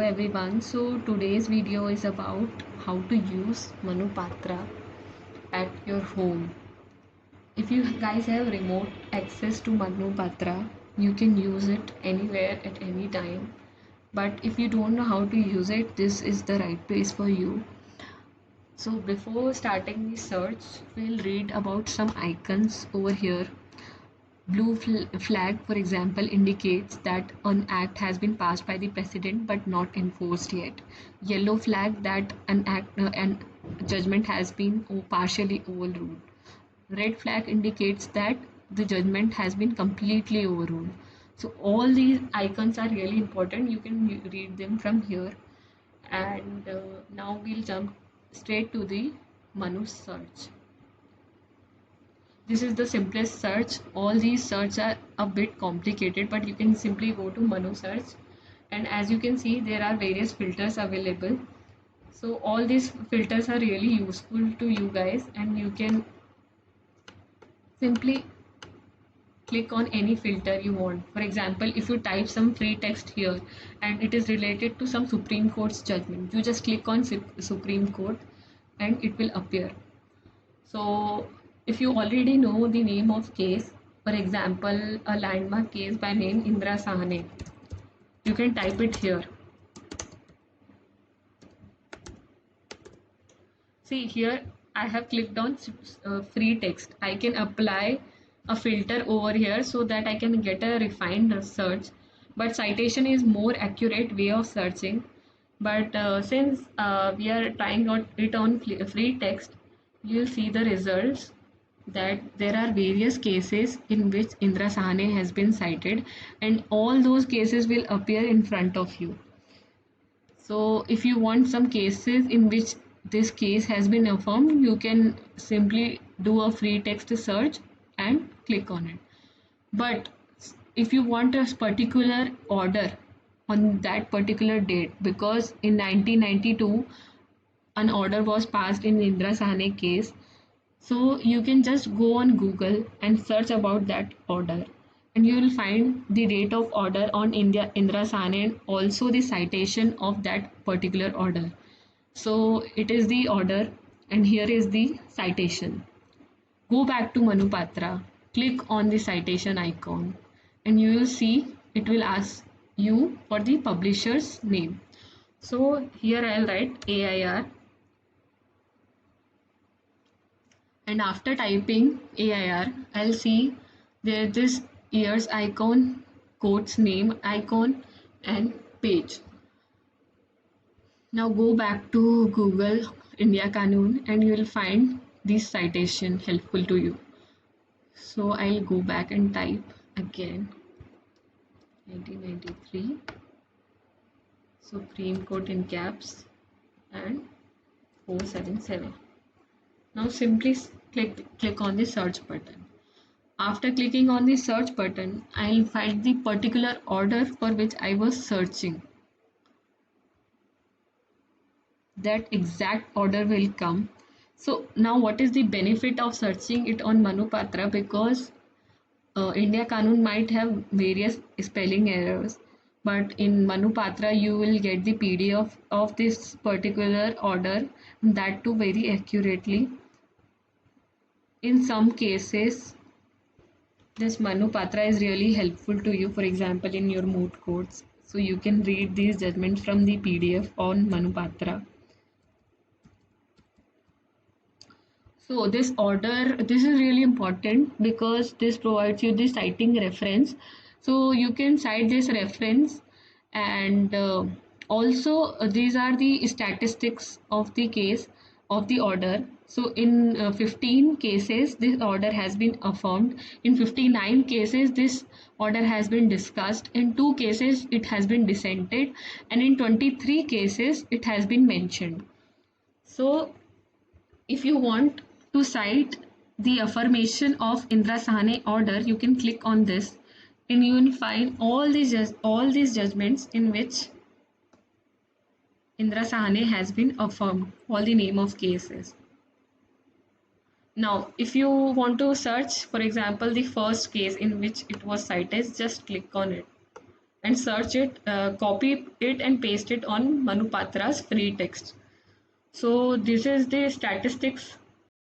everyone. So today's video is about how to use Manupatra at your home. If you guys have remote access to Manupatra, you can use it anywhere at any time. But if you don't know how to use it, this is the right place for you. So before starting the search, we'll read about some icons over here. Blue flag, for example, indicates that an act has been passed by the president but not enforced yet. Yellow flag, that an act and judgment has been partially overruled. Red flag indicates that the judgment has been completely overruled. So all these icons are really important. You can read them from here. And now we'll jump straight to the Manu search. This is the simplest search. All these searches are a bit complicated, but you can simply go to Manu search, and as you can see there are various filters available. So all these filters are really useful to you guys, and you can simply click on any filter you want. For example, if you type some free text here and it is related to some Supreme Court's judgment, you just click on Supreme Court and it will appear. So if you already know the name of case, for example, a landmark case by name Indra Sahane, you can type it here. See here, I have clicked on free text. I can apply a filter over here so that I can get a refined search. But citation is more accurate way of searching. But since we are trying out it on free text, you will see the results that there are various cases in which Indra Sahane has been cited, and all those cases will appear in front of you. So if you want some cases in which this case has been affirmed, you can simply do a free text search and click on it. But if you want a particular order on that particular date, because in 1992 an order was passed in Indra Sahane case, so you can just go on Google and search about that order, and you will find the date of order on Indra Sahane and also the citation of that particular order. So it is the order and here is the citation. Go back to Manupatra, click on the citation icon, and you will see it will ask you for the publisher's name. So here I'll write AIR, and after typing AIR, I'll see there this year's icon, court's name icon, and page. Now go back to Google India Kanun and you will find this citation helpful to you. So I'll go back and type again 1993 Supreme Court in caps and 477. Now simply click on the search button. After clicking on the search button, I'll find the particular order for which I was searching. That exact order will come. So now what is the benefit of searching it on Manupatra? Because India Kanun might have various spelling errors, but in Manupatra you will get the PDF of this particular order, that too very accurately. In some cases, this Manupatra is really helpful to you, for example, in your moot courts. So you can read these judgments from the PDF on Manupatra. So this order, this is really important because this provides you the citing reference. So you can cite this reference, and also these are the statistics of the case of the order. So in 15 cases this order has been affirmed. In 59 cases this order has been discussed. In 2 cases it has been dissented, and in 23 cases it has been mentioned. So if you want to cite the affirmation of Indra Sahane order, you can click on this and you will find all these judgments in which Indra Sahane has been affirmed, all the name of cases. Now, if you want to search, for example, the first case in which it was cited, just click on it. and search it, copy it and paste it on Manu Patra's free text. So this is the statistics